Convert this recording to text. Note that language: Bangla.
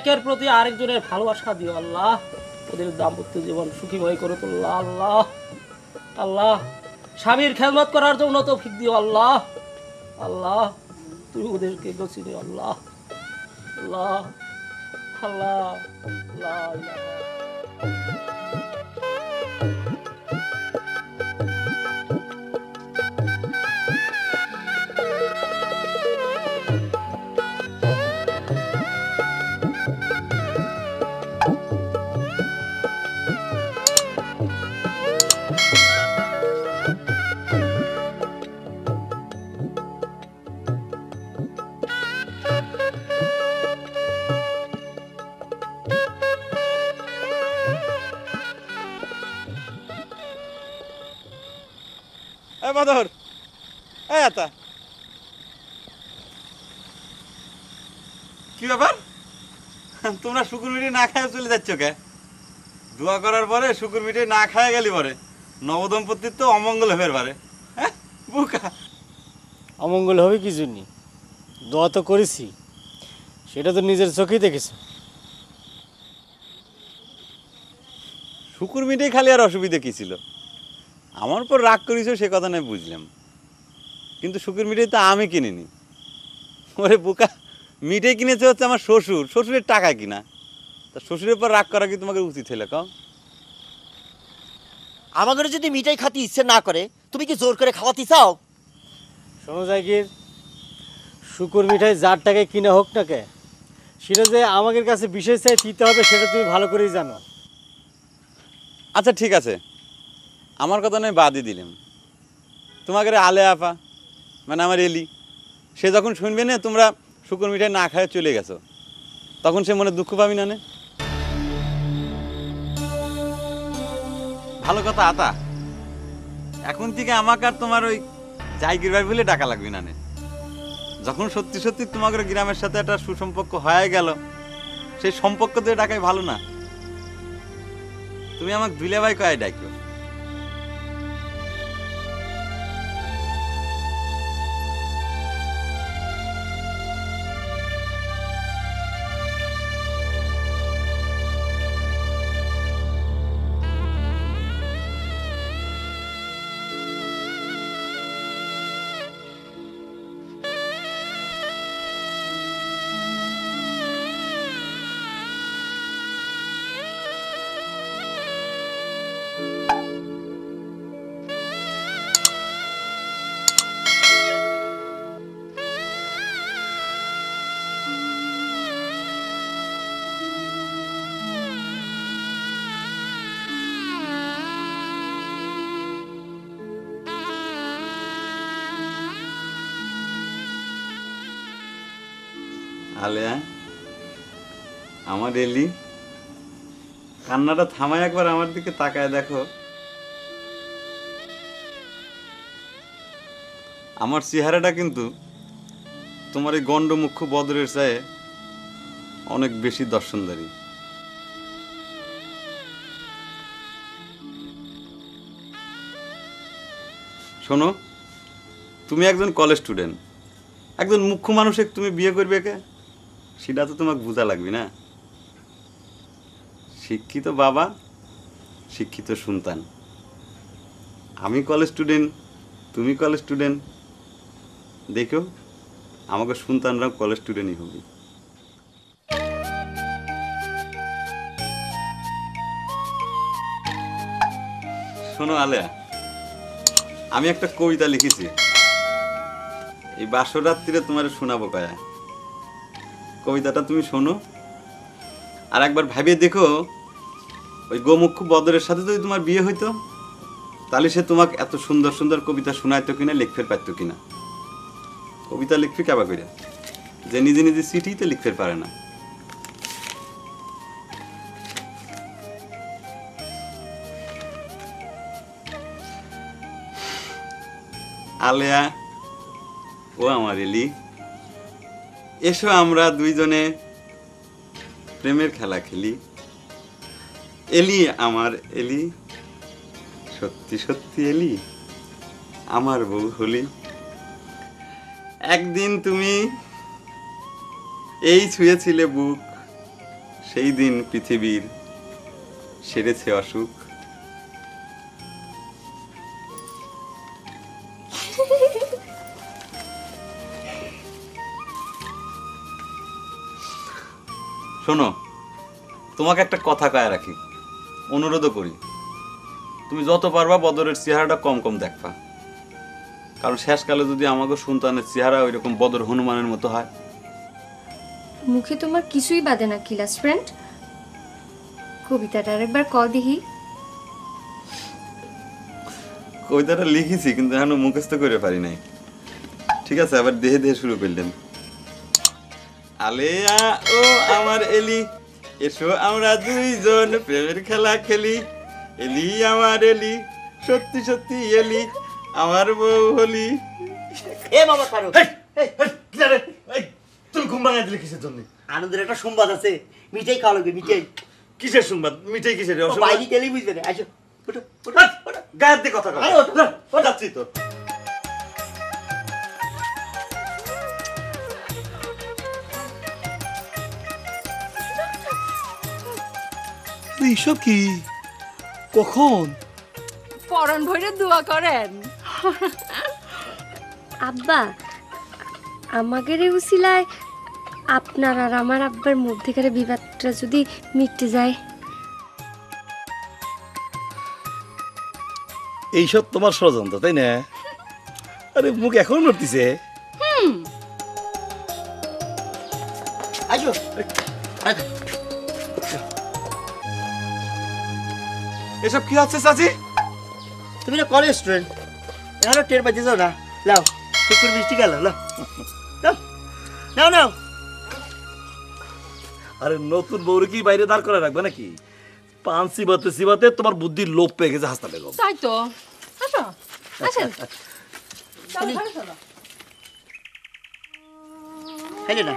একের প্রতি আরেকজনের ভালোবাসা দিও আল্লাহ, ওদের দাম্পত্য জীবন সুখীময় করে তুল্লাহ আল্লাহ। আল্লাহ স্বামীর খেদমত করার জন্য তৌফিক দিও আল্লাহ। আল্লাহ তুমি ওদেরকে গছি দিও আল্লাহ। আল্লাহ আল্লাহ আল্লাহ। বাদর কি ব্যাপার, তোমরা শুকুর মিঠে না খায় চলে যাচ্ছ কে? দোয়া করার পরে শুকুর মিঠে না খায় গেলি পরে নবদম্পতির তো অমঙ্গল হবে পারে। হ্যাঁ বুকা, অমঙ্গল হবে কি জন্য? দোয়া তো করেছি, সেটা তো নিজের চোখেই দেখেছ। শুকুর মিঠে খালি আর অসুবিধা কি ছিল? আমার উপর রাগ করেছ সে কথা নয় বুঝলাম, কিন্তু শুকুর মিঠে তো আমি কিনিনি। ওরে বোকা, মিঠে কিনেছে হচ্ছে আমার শ্বশুর, শ্বশুরের টাকা কিনা। তা শ্বশুরের উপর রাগ করা কি তোমাকে উচিত হলে কও? আমাদের যদি মিঠাই খাতে ইচ্ছে না করে তুমি কি জোর করে খাওয়াতে চাও? শোনো জাগির, শুকুর মিঠাই যার টাকায় কিনা হোক না কে, সেটা যে আমাদের কাছে বিশেষ চাই দিতে হবে সেটা তুমি ভালো করেই জানো। আচ্ছা ঠিক আছে, আমার কথা নয় বাদই দিলাম। তোমাকে আলে আপা মানে আমার এলি, সে যখন শুনবে না তোমরা শুকুর মিঠাই না খায় চলে গেছো, তখন সে মনে দুঃখ পাবি না? ভালো কথা আতা, এখন থেকে আমাকে আর তোমার ওই জায়গির ভাই বলে ডাকা লাগবে না। যখন সত্যি সত্যি তোমাদের গ্রামের সাথে একটা সুসম্পর্ক হয়ে গেল, সেই সম্পর্ক দিয়ে ডাকাই ভালো না? তুমি আমাকে দুলে ভাই কয় ডাকো। আলেয়া আমার এলি, কান্নাটা থামায় একবার আমার দিকে তাকায় দেখো। আমার চেহারাটা কিন্তু তোমার এই গণ্ডমুখ্য বদরের চায়ে অনেক বেশি দর্শনদারী। শোনো, তুমি একজন কলেজ স্টুডেন্ট, একজন মুখ্য মানুষকে তুমি বিয়ে করবে কে, সেটা তো তোমাকে বোঝা লাগবে না? শিক্ষিত বাবা, শিক্ষিত সন্তান। আমি কলেজ স্টুডেন্ট, তুমি কলেজ স্টুডেন্ট, দেখো আমাকে সন্তানরাও কলেজ স্টুডেন্টই হবে। শোনো আলেয়া, আমি একটা কবিতা লিখেছি, এই বাসরাত্রিরে তোমার শোনাবো কয়া। কবিতাটা তুমি শোনো, আর একবার ভাবিয়ে দেখো ওই গোমুখ্য বদরের সাথে যদি তোমার বিয়ে হইতো, তাহলে সে তোমাকে এত সুন্দর সুন্দর কবিতা শোনাইতো কিনা, লিখতে পারতো কিনা। কবিতা লিখবে কেবা করে, যে নিজে নিজে চিঠিতে লিখতে পারে না। আলেয়া ও আমার এলি, এসো আমরা দুইজনে প্রেমের খেলা খেলি। এলি আমার এলি, সত্যি সত্যি এলি আমার বউ হলি। একদিন তুমি এই ছুঁয়েছিলে বুক, সেই দিন পৃথিবীর সেরেছে অসুখ। শোনো, তোমাকে একটা কথা কয়ে রাখি, অনুরোধও করি, তুমি যত পারবা বদরের চেহারাটা কম কম দেখবা, কারণ শেষকালে যদি আমাকে সন্তানের চেহারা ওই রকম বদর হনুমানের মতো হয়। মুখে তোমার কিছুই বাদে না ক্লাস ফ্রেন্ড। কবিতাটা আরেকবার ক দিহি। কবিতাটা লিখেছি কিন্তু এখনো মুখস্থ করে পারি নাই। ঠিক আছে, আবার দেহে দেহে শুরু করলেন। আলেয়া ও আমার এলি, এসো আমরা দুইজন প্রেমের খেলা খেলি। এলি আমার এলি, সত্যি সত্যি এলি, আমার বউ হলি। এ বাবা পারো তুমি ঘুম ভাঙাই দিলে কিসের জন্য? আনন্দের একটা সংবাদ আছে, মিঠাই খাওয়া লাগবে, মিঠাই। কিসের সংবাদ? মিঠাই কিসের? বাইরে গেলেই বুঝবে না। আসো ওঠো, ওঠো, ওঠো। গায়ের দিয়ে কথা আরে ওঠো, ওঠো। যাচ্ছি তো। এইসব কি? কখন? পরন ভরে দোয়া করেন। আব্বা, আমাদের এই উসিলায় আপনার আর আমার আব্বার মধ্যেকার বিবাদটা যদি মিটতে যায়। এইসব তোমার ষড়যন্ত্র, তাই না? আরে মুখ এখন নড়তিছে। আসো। এসব কি হচ্ছে চাচি? তুমি না কলেজ স্টুডেন্ট, এখনো টের পাইতে যাও না। লাও শুকুর মিষ্টি গেল, লাও লাও, নাও নাও। আরে নতুন বউরে কি বাইরে দাঁড় করে রাখবে নাকি? পান চিবাতে চিবাতে তোমার বুদ্ধির লোপ পেয়ে গেছে হাসতা বেগম। তাই তো, আসো আসেন। চলো, চলো, চলো। খাইলে না?